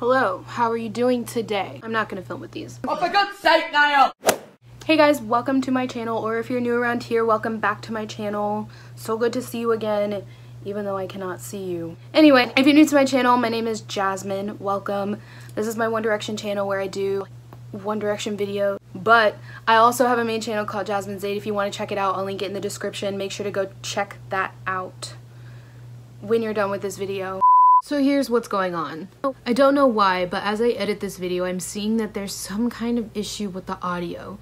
Hello, how are you doing today? I'm not gonna film with these. Oh, for God's sake, Niall! Hey guys, welcome to my channel, or if you're new around here, welcome back to my channel. So good to see you again, even though I cannot see you. Anyway, if you're new to my channel, my name is Jasmine. Welcome. This is my One Direction channel where I do One Direction videos. But I also have a main channel called Jasmine Zaid. If you want to check it out, I'll link it in the description. Make sure to go check that out when you're done with this video. So here's what's going on. I don't know why, but as I edit this video, I'm seeing that there's some kind of issue with the audio.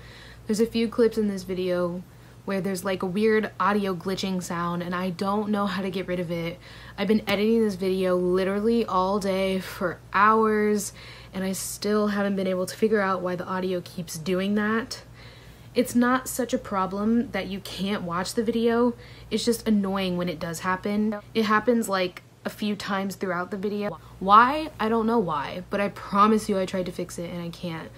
There's a few clips in this video where there's like a weird audio glitching sound and I don't know how to get rid of it. I've been editing this video literally all day for hours and I still haven't been able to figure out why the audio keeps doing that. It's not such a problem that you can't watch the video, it's just annoying when it does happen. It happens like a few times throughout the video. Why? I don't know why, but I promise you I tried to fix it and I can't.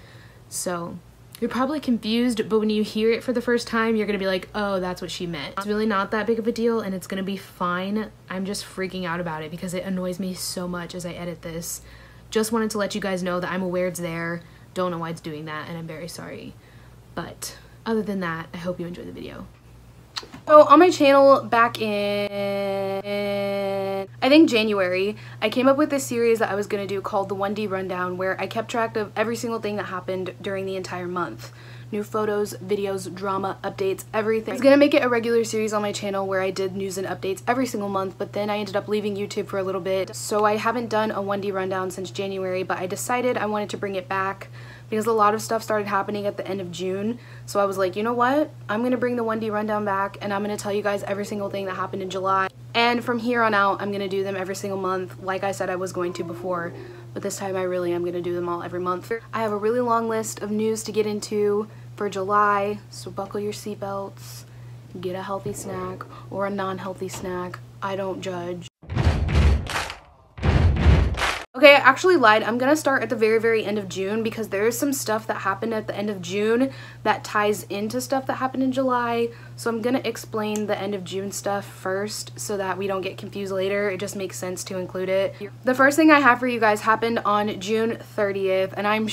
So you're probably confused, but when you hear it for the first time, you're gonna be like, oh, that's what she meant. It's really not that big of a deal and it's gonna be fine. I'm just freaking out about it because it annoys me so much as I edit this. Just wanted to let you guys know that I'm aware it's there. Don't know why it's doing that and I'm very sorry. But other than that, I hope you enjoy the video. So on my channel back in, I think January, I came up with this series that I was going to do called the 1D Rundown, where I kept track of every single thing that happened during the entire month. New photos, videos, drama, updates, everything. I was going to make it a regular series on my channel where I did news and updates every single month, but then I ended up leaving YouTube for a little bit. So I haven't done a 1D Rundown since January, but I decided I wanted to bring it back because a lot of stuff started happening at the end of June. So I was like, you know what? I'm going to bring the 1D Rundown back and I'm going to tell you guys every single thing that happened in July. And from here on out, I'm going to do them every single month like I said I was going to before. But this time I really am going to do them all every month. I have a really long list of news to get into for July, so buckle your seatbelts, get a healthy snack or a non-healthy snack. I don't judge. Okay, I actually lied. I'm gonna start at the very end of June because there's some stuff that happened at the end of June that ties into stuff that happened in July. So I'm gonna explain the end of June stuff first so that we don't get confused later. It just makes sense to include it. The first thing I have for you guys happened on June 30th, and I'm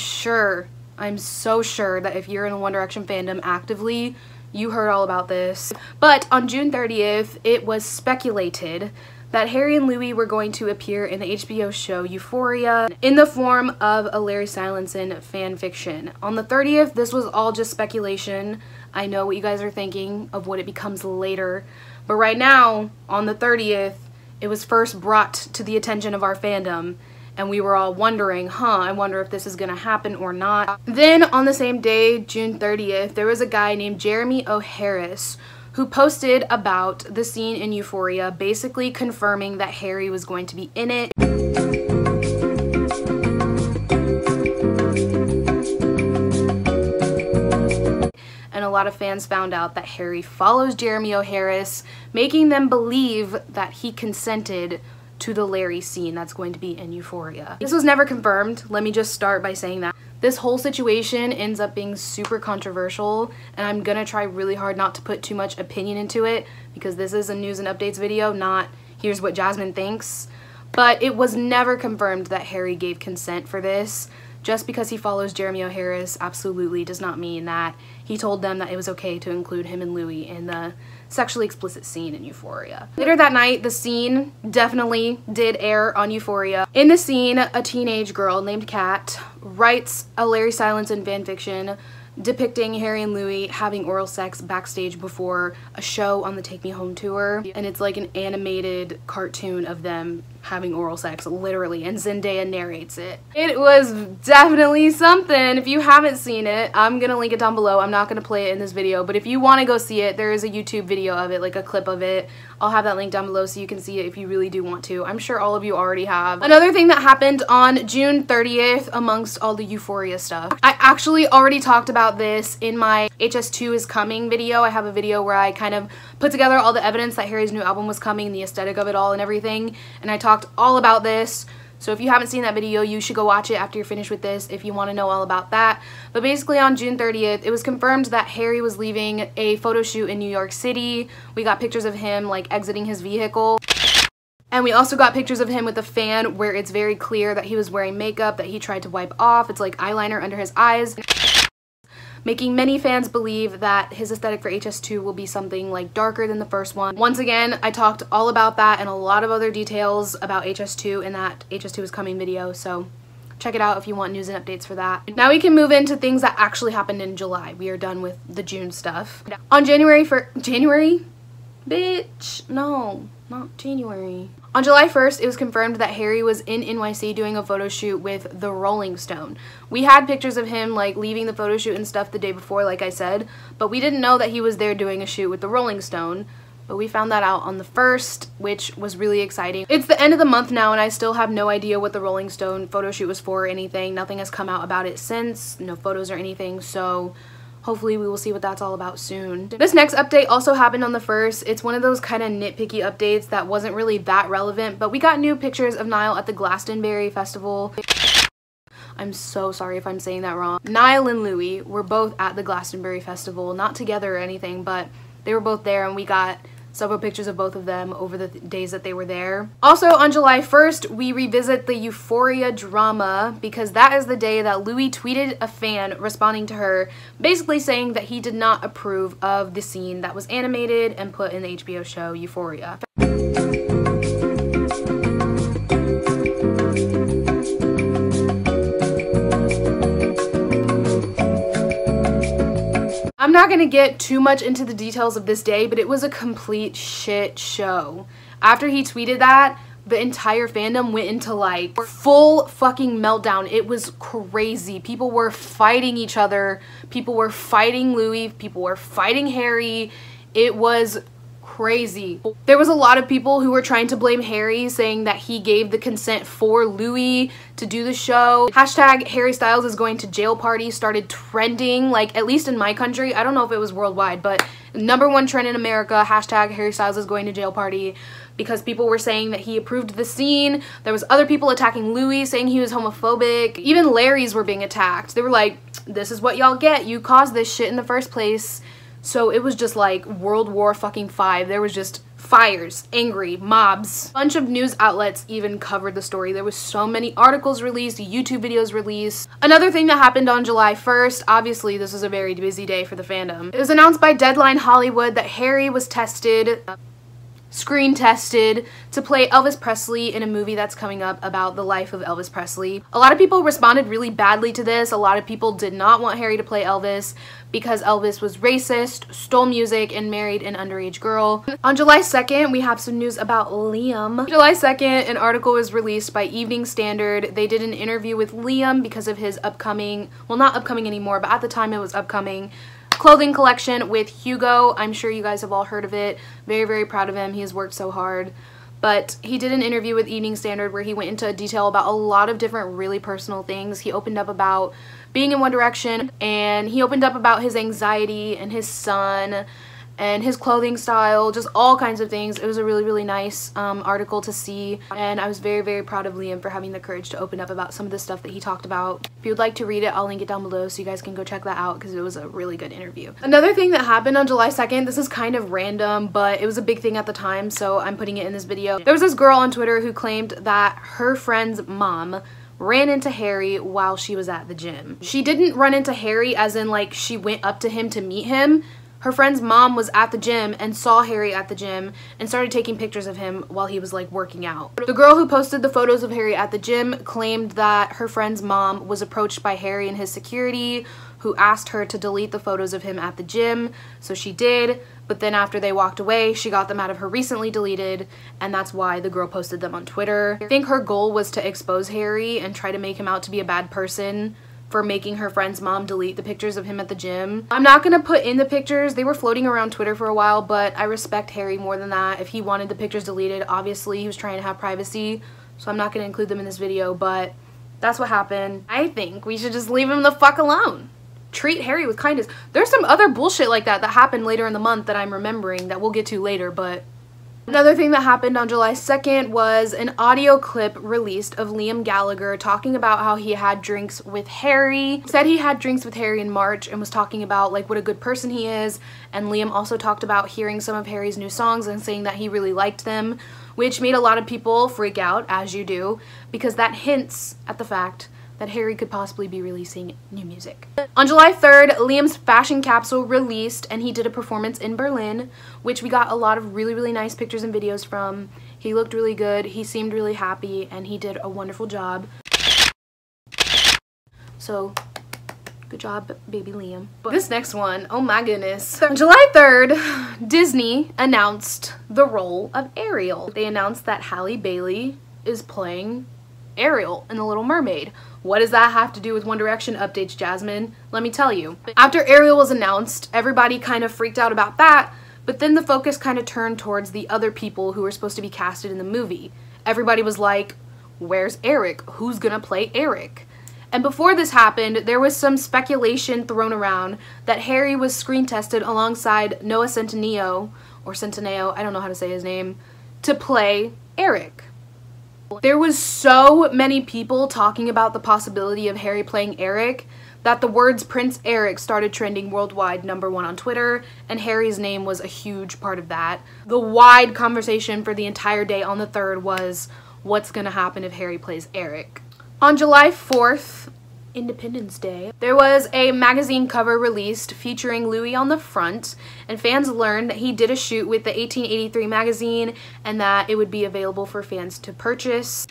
so sure that if you're in the One Direction fandom actively, you heard all about this. But on June 30th, it was speculated that Harrie and Louie were going to appear in the HBO show Euphoria in the form of a Larrie Silenson fan fiction. On the 30th, this was all just speculation. I know what you guys are thinking of what it becomes later, but right now, on the 30th, it was first brought to the attention of our fandom, and we were all wondering, I wonder if this is gonna happen or not. Then on the same day, June 30th, there was a guy named Jeremy O'Harris who posted about the scene in Euphoria, basically confirming that Harrie was going to be in it. And a lot of fans found out that Harrie follows Jeremy O'Harris, making them believe that he consented to the Larrie scene that's going to be in Euphoria. This was never confirmed. Let me just start by saying that. This whole situation ends up being super controversial, and I'm gonna try really hard not to put too much opinion into it because this is a news and updates video, not here's what Jasmine thinks. But it was never confirmed that Harrie gave consent for this. Just because he follows Jeremy O'Harris absolutely does not mean that he told them that it was okay to include him and Louie in the sexually explicit scene in Euphoria. Later that night, the scene definitely did air on Euphoria. In the scene, a teenage girl named Kat writes a Larrie Silenson fanfiction depicting Harrie and Louie having oral sex backstage before a show on the Take Me Home tour, and it's like an animated cartoon of them having oral sex, literally, and Zendaya narrates it. It was definitely something. If you haven't seen it, I'm gonna link it down below. I'm not gonna play it in this video, but if you want to go see it, there is a YouTube video of it, like a clip of it. I'll have that link down below so you can see it if you really do want to. I'm sure all of you already have. Another thing that happened on June 30th amongst all the Euphoria stuff, I actually already talked about this in my HS2 is coming video. I have a video where I kind of put together all the evidence that Harrie's new album was coming, the aesthetic of it all and everything, and I talked all about this. So if you haven't seen that video, you should go watch it after you're finished with this if you want to know all about that. But basically on June 30th, it was confirmed that Harrie was leaving a photo shoot in New York City. We got pictures of him like exiting his vehicle. And we also got pictures of him with a fan where it's very clear that he was wearing makeup that he tried to wipe off. It's like eyeliner under his eyes, making many fans believe that his aesthetic for HS2 will be something like darker than the first one. Once again, I talked all about that and a lot of other details about HS2 in that HS2 is coming video, so check it out if you want news and updates for that. Now we can move into things that actually happened in July. We are done with the June stuff. On January? Bitch, no, not January. On July 1st, it was confirmed that Harrie was in NYC doing a photo shoot with the Rolling Stone. We had pictures of him like leaving the photo shoot and stuff the day before, like I said, but we didn't know that he was there doing a shoot with the Rolling Stone. But we found that out on the 1st, which was really exciting. It's the end of the month now and I still have no idea what the Rolling Stone photo shoot was for or anything. Nothing has come out about it since, no photos or anything, so hopefully we will see what that's all about soon. This next update also happened on the 1st. It's one of those kind of nitpicky updates that wasn't really that relevant, but we got new pictures of Niall at the Glastonbury Festival. I'm so sorry if I'm saying that wrong. Niall and Louie were both at the Glastonbury Festival, not together or anything, but they were both there and we got several pictures of both of them over the days that they were there. Also on July 1st, we revisit the Euphoria drama because that is the day that Louie tweeted a fan responding to her, basically saying that he did not approve of the scene that was animated and put in the HBO show Euphoria. I'm not gonna get too much into the details of this day, but it was a complete shit show. After he tweeted that, the entire fandom went into like full fucking meltdown. It was crazy. People were fighting each other. People were fighting Louie. People were fighting Harrie. It was crazy. There was a lot of people who were trying to blame Harrie, saying that he gave the consent for Louie to do the show. Hashtag Harry Styles is going to jail party started trending, like at least in my country. I don't know if it was worldwide, but #1 trend in America, hashtag Harry Styles is going to jail party, because people were saying that he approved the scene. There was other people attacking Louie, saying he was homophobic. Even Larries were being attacked. They were like, this is what y'all get. You caused this shit in the first place. So it was just like World War fucking 5. There was just fires, angry mobs. A bunch of news outlets even covered the story. There was so many articles released, YouTube videos released. Another thing that happened on July 1st, obviously this was a very busy day for the fandom. It was announced by Deadline Hollywood that Harrie was screen tested to play Elvis Presley in a movie that's coming up about the life of Elvis Presley. A lot of people responded really badly to this. A lot of people did not want Harrie to play Elvis because Elvis was racist, stole music, and married an underage girl. On July 2nd, we have some news about Liam. July 2nd, an article was released by Evening Standard. They did an interview with Liam because of his upcoming, well, not upcoming anymore, but at the time it was upcoming, clothing collection with Hugo. I'm sure you guys have all heard of it. Very, very proud of him. He has worked so hard. But he did an interview with Evening Standard where he went into detail about a lot of different really personal things. He opened up about being in One Direction, and he opened up about his anxiety and his son and his clothing style, just all kinds of things. It was a really, really nice article to see, and I was very, very proud of Liam for having the courage to open up about some of the stuff that he talked about. If you would like to read it, I'll link it down below so you guys can go check that out because it was a really good interview. Another thing that happened on July 2nd, this is kind of random, but it was a big thing at the time, so I'm putting it in this video. There was this girl on Twitter who claimed that her friend's mom ran into Harrie while she was at the gym. She didn't run into Harrie as in like she went up to him to meet him. Her friend's mom was at the gym and saw Harrie at the gym and started taking pictures of him while he was like working out. The girl who posted the photos of Harrie at the gym claimed that her friend's mom was approached by Harrie and his security, who asked her to delete the photos of him at the gym, so she did, but then after they walked away, she got them out of her recently deleted, and that's why the girl posted them on Twitter. I think her goal was to expose Harrie and try to make him out to be a bad person for making her friend's mom delete the pictures of him at the gym. I'm not gonna put in the pictures. They were floating around Twitter for a while, but I respect Harrie more than that. If he wanted the pictures deleted, obviously he was trying to have privacy, so I'm not gonna include them in this video, but that's what happened. I think we should just leave him the fuck alone. Treat Harrie with kindness. There's some other bullshit like that that happened later in the month that I'm remembering that we'll get to later, but another thing that happened on July 2nd was an audio clip released of Liam Gallagher talking about how he had drinks with Harrie. He said he had drinks with Harrie in March and was talking about like what a good person he is, and Liam also talked about hearing some of Harrie's new songs and saying that he really liked them, which made a lot of people freak out, as you do, because that hints at the fact that Harrie could possibly be releasing new music. On July 3rd, Liam's fashion capsule released, and he did a performance in Berlin, which we got a lot of really, really nice pictures and videos from. He looked really good, he seemed really happy, and he did a wonderful job. So, good job, baby Liam. But this next one, oh my goodness. On July 3rd, Disney announced the role of Ariel. They announced that Halle Bailey is playing Ariel in The Little Mermaid. What does that have to do with One Direction updates, Jasmine? Let me tell you. After Ariel was announced, everybody kind of freaked out about that, but then the focus kind of turned towards the other people who were supposed to be casted in the movie. Everybody was like, where's Eric? Who's gonna play Eric? And before this happened, there was some speculation thrown around that Harrie was screen tested alongside Noah Centineo, or Centineo, I don't know how to say his name, to play Eric. There was so many people talking about the possibility of Harrie playing Eric that the words Prince Eric started trending worldwide #1 on Twitter, and Harrie's name was a huge part of that. The wide conversation for the entire day on the 3rd was, what's gonna happen if Harrie plays Eric? On July 4th, Independence Day, there was a magazine cover released featuring Louie on the front, and fans learned that he did a shoot with the 1883 magazine and that it would be available for fans to purchase.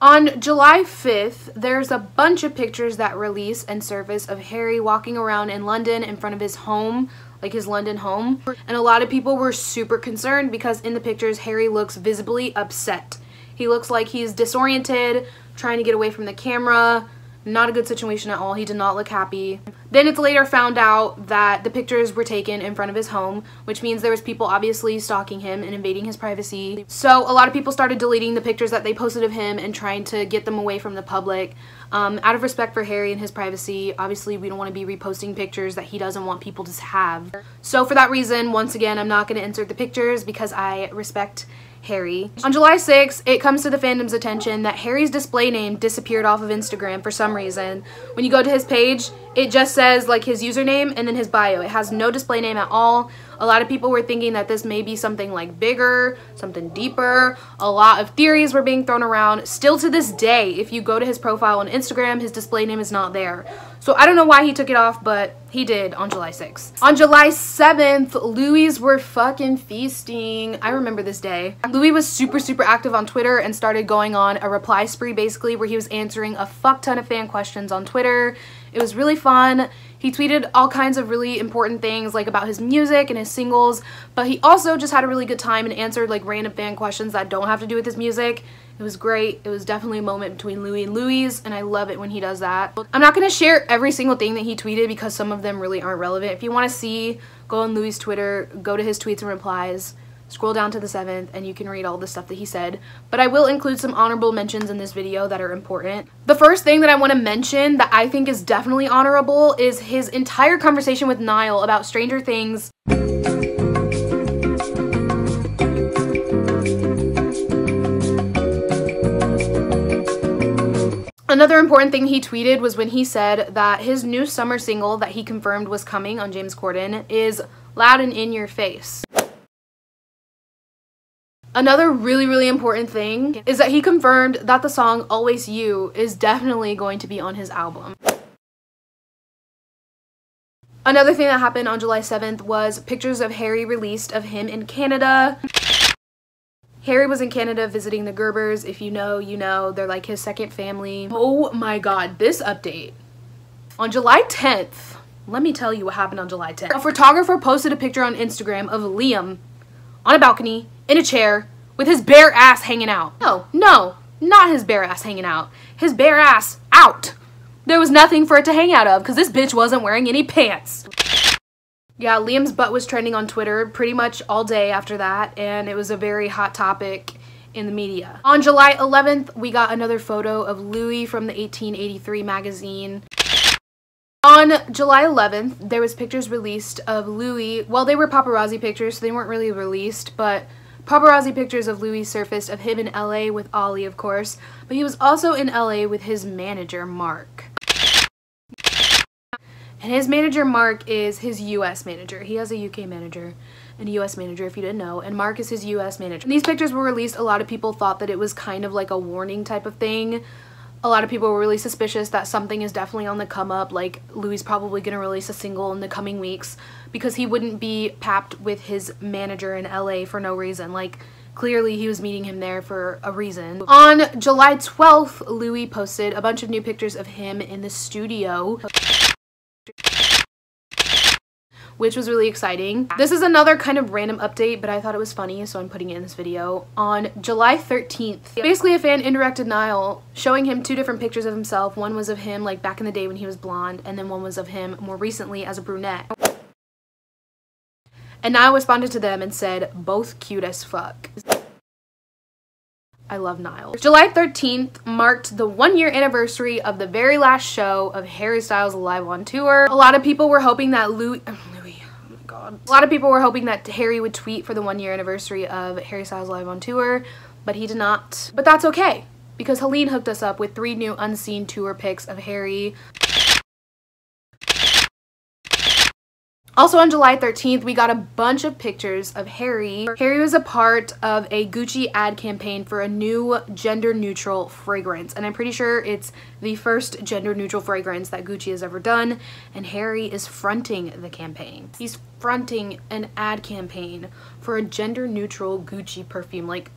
On July 5th, there's a bunch of pictures that release and surface of Harrie walking around in London in front of his home, like his London home, and a lot of people were super concerned because in the pictures, Harrie looks visibly upset. He looks like he's disoriented, trying to get away from the camera. Not a good situation at all. He did not look happy. Then it's later found out that the pictures were taken in front of his home, which means there was people obviously stalking him and invading his privacy. So a lot of people started deleting the pictures that they posted of him and trying to get them away from the public. Out of respect for Harrie and his privacy, obviously we don't want to be reposting pictures that he doesn't want people to have. So for that reason, once again, I'm not going to insert the pictures because I respect Harrie. On July 6th, it comes to the fandom's attention that Harrie's display name disappeared off of Instagram for some reason. When you go to his page, it just says like his username and then his bio. It has no display name at all. A lot of people were thinking that this may be something like bigger, something deeper. A lot of theories were being thrown around. Still to this day, if you go to his profile on Instagram, his display name is not there. So I don't know why he took it off, but he did on July 6th. On July 7th, Louie's were fucking feasting. I remember this day. Louie was super active on Twitter and started going on a reply spree basically where he was answering a fuck ton of fan questions on Twitter. It was really fun. He tweeted all kinds of really important things like about his music and his singles, but he also just had a really good time and answered like random fan questions that don't have to do with his music. It was great. It was definitely a moment between Louie and Louie's, and I love it when he does that. I'm not going to share every single thing that he tweeted because some of them really aren't relevant. If you want to see, go on Louie's Twitter, go to his tweets and replies, scroll down to the 7th, and you can read all the stuff that he said. But I will include some honorable mentions in this video that are important. The first thing that I want to mention that I think is definitely honorable is his entire conversation with Niall about Stranger Things. Another important thing he tweeted was when he said that his new summer single that he confirmed was coming on James Corden is Loud and In Your Face. Another really important thing is that he confirmed that the song Always You is definitely going to be on his album. Another thing that happened on July 7th was pictures of Harrie released of him in Canada. Harrie was in Canada visiting the Gerbers. If you know, you know. They're like his second family. Oh my god, this update. On July 10th, let me tell you what happened on July 10th. A photographer posted a picture on Instagram of Liam on a balcony in a chair with his bare ass hanging out. No, not his bare ass hanging out. His bare ass out. There was nothing for it to hang out of because this bitch wasn't wearing any pants. Yeah, Liam's butt was trending on Twitter pretty much all day after that, and it was a very hot topic in the media. On July 11th, we got another photo of Louie from the 1883 magazine. On July 11th, there was pictures released of Louie. Well, they were paparazzi pictures, so they weren't really released, but paparazzi pictures of Louie surfaced of him in LA with Ollie, of course, but he was also in LA with his manager, Mark. And his manager, Mark, is his US manager. He has a UK manager. and a US manager, if you didn't know, and Mark is his US manager. When these pictures were released, a lot of people thought that it was kind of like a warning type of thing. A lot of people were really suspicious that something is definitely on the come up, like Louie's probably gonna release a single in the coming weeks because he wouldn't be papped with his manager in LA for no reason. Like, clearly he was meeting him there for a reason. On July 12th, Louie posted a bunch of new pictures of him in the studio, which was really exciting. This is another kind of random update, but I thought it was funny, so I'm putting it in this video. On July 13th, basically a fan indirected Niall, showing him two different pictures of himself. One was of him like back in the day when he was blonde, and then one was of him more recently as a brunette. And Niall responded to them and said, both cute as fuck. I love Niall. July 13th marked the 1-year anniversary of the very last show of Harry Styles Live on Tour. A lot of people were hoping that a lot of people were hoping that Harry would tweet for the 1-year anniversary of Harry Styles Live on Tour, but he did not. But that's okay, because Helene hooked us up with 3 new unseen tour pics of Harry. Also on July 13th, we got a bunch of pictures of Harry. Harry was a part of a Gucci ad campaign for a new gender-neutral fragrance, and I'm pretty sure it's the first gender-neutral fragrance that Gucci has ever done, and Harry is fronting the campaign. He's fronting an ad campaign for a gender-neutral Gucci perfume. Like,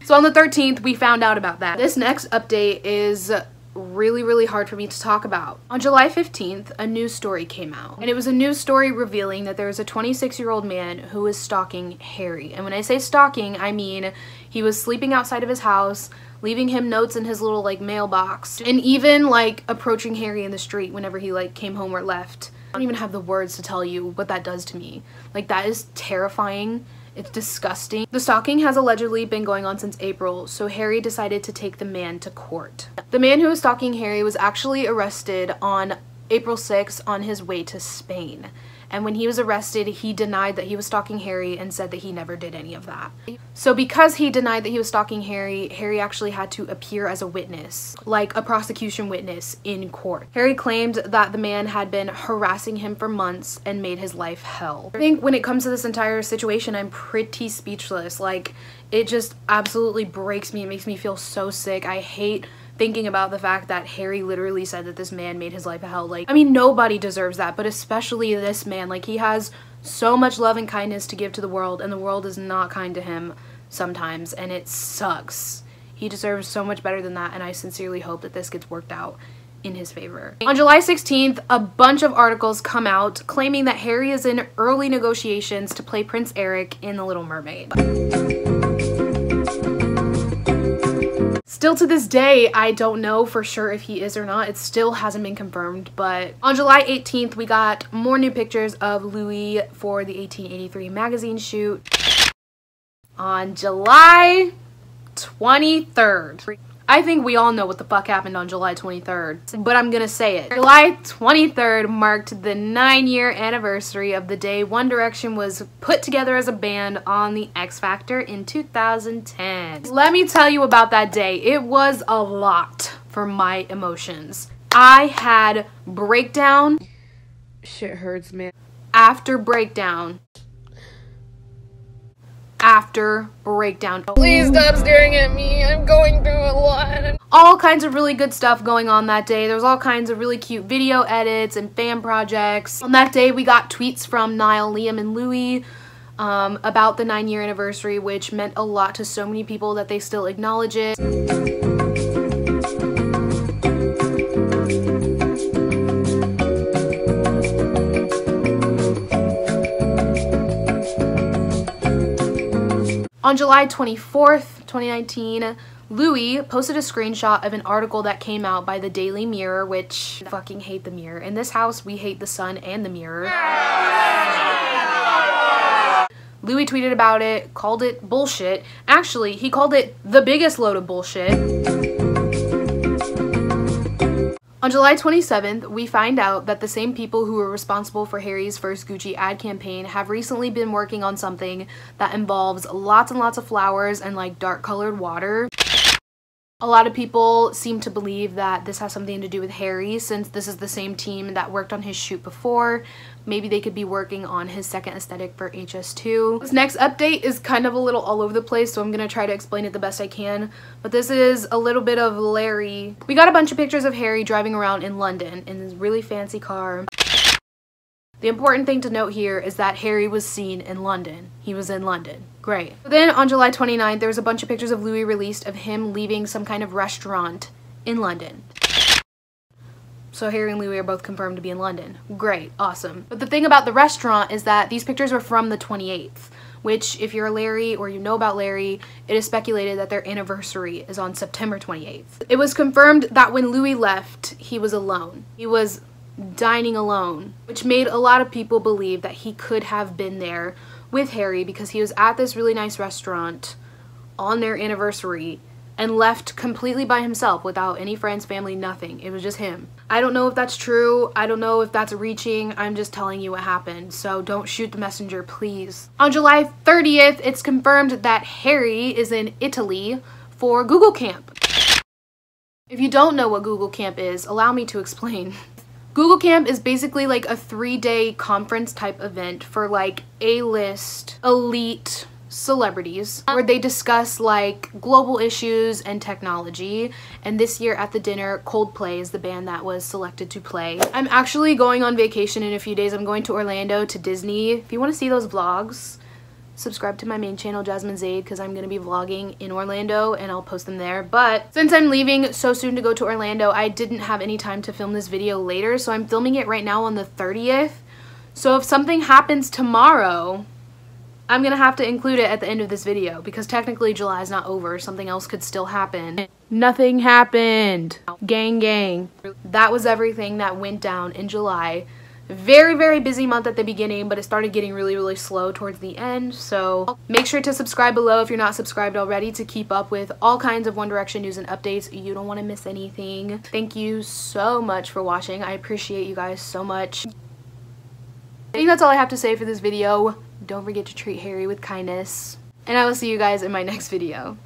so on the 13th, we found out about that. This next update is really hard for me to talk about. On July 15th, a news story came out, and it was a news story revealing that there was a 26-year-old man who was stalking Harry. And when I say stalking, I mean he was sleeping outside of his house, leaving him notes in his little like mailbox, and even like approaching Harry in the street whenever he like came home or left. I don't even have the words to tell you what that does to me. Like, that is terrifying. It's disgusting. The stalking has allegedly been going on since April, so Harry decided to take the man to court. The man who was stalking Harry was actually arrested on April 6th on his way to Spain. And when he was arrested, he denied that he was stalking Harry and said that he never did any of that. So because he denied that he was stalking Harry, Harry actually had to appear as a witness, like a prosecution witness in court. Harry claimed that the man had been harassing him for months and made his life hell. I think when it comes to this entire situation, I'm pretty speechless. Like, it just absolutely breaks me. It makes me feel so sick. I hate thinking about the fact that Harry literally said that this man made his life a hell. Like, I mean, nobody deserves that, but especially this man. Like, he has so much love and kindness to give to the world, and the world is not kind to him sometimes, and it sucks. He deserves so much better than that, and I sincerely hope that this gets worked out in his favor. On July 16th, a bunch of articles come out claiming that Harry is in early negotiations to play Prince Eric in The Little Mermaid. Still to this day, I don't know for sure if he is or not. It still hasn't been confirmed, but on July 18th, we got more new pictures of Louie for the 1883 magazine shoot. On July 23rd, I think we all know what the fuck happened on July 23rd, but I'm gonna say it. July 23rd marked the 9-year anniversary of the day One Direction was put together as a band on the X Factor in 2010. Let me tell you about that day. It was a lot for my emotions. I had breakdown. Shit hurts, man. After breakdown. After breakdown. Please stop staring at me. I'm going through a lot. All kinds of really good stuff going on that day. There was all kinds of really cute video edits and fan projects. On that day, we got tweets from Niall, Liam, and Louie about the 9-year anniversary, which meant a lot to so many people that they still acknowledge it. On July 24th, 2019, Louie posted a screenshot of an article that came out by the Daily Mirror, which I fucking hate the Mirror. In this house, we hate the Sun and the Mirror. Louie tweeted about it, called it bullshit. Actually, he called it the biggest load of bullshit. On July 27th, we find out that the same people who were responsible for Harry's first Gucci ad campaign have recently been working on something that involves lots and lots of flowers and like dark colored water. A lot of people seem to believe that this has something to do with Harrie, since this is the same team that worked on his shoot before. Maybe they could be working on his second aesthetic for HS2. This next update is kind of a little all over the place, so I'm gonna try to explain it the best I can. But this is a little bit of Larrie. We got a bunch of pictures of Harrie driving around in London in this really fancy car. The important thing to note here is that Harrie was seen in London. He was in London. Great. Then on July 29th, there was a bunch of pictures of Louie released of him leaving some kind of restaurant in London. So Harrie and Louie are both confirmed to be in London. Great. Awesome. But the thing about the restaurant is that these pictures were from the 28th, which if you're a Larrie or you know about Larrie, it is speculated that their anniversary is on September 28th. It was confirmed that when Louie left, he was alone. He was dining alone, which made a lot of people believe that he could have been there with Harrie because he was at this really nice restaurant on their anniversary and left completely by himself without any friends, family, nothing. It was just him. I don't know if that's true. I don't know if that's reaching. I'm just telling you what happened, so don't shoot the messenger, please. On July 30th, it's confirmed that Harrie is in Italy for Google Camp. If you don't know what Google Camp is, allow me to explain. Google Camp is basically like a 3-day conference type event for like A-list elite celebrities where they discuss like global issues and technology. And this year at the dinner, Coldplay is the band that was selected to play. I'm actually going on vacation in a few days. I'm going to Orlando to Disney. If you want to see those vlogs, subscribe to my main channel, Jasmine Zaid, because I'm going to be vlogging in Orlando and I'll post them there. But since I'm leaving so soon to go to Orlando, I didn't have any time to film this video later, so I'm filming it right now on the 30th. So if something happens tomorrow, I'm going to have to include it at the end of this video because technically July is not over. Something else could still happen. Nothing happened. Gang, gang. That was everything that went down in July. Very, very busy month at the beginning, but it started getting really, really slow towards the end. So make sure to subscribe below if you're not subscribed already to keep up with all kinds of One Direction news and updates. You don't want to miss anything. Thank you so much for watching. I appreciate you guys so much. I think that's all I have to say for this video. Don't forget to treat Harrie with kindness. And I will see you guys in my next video.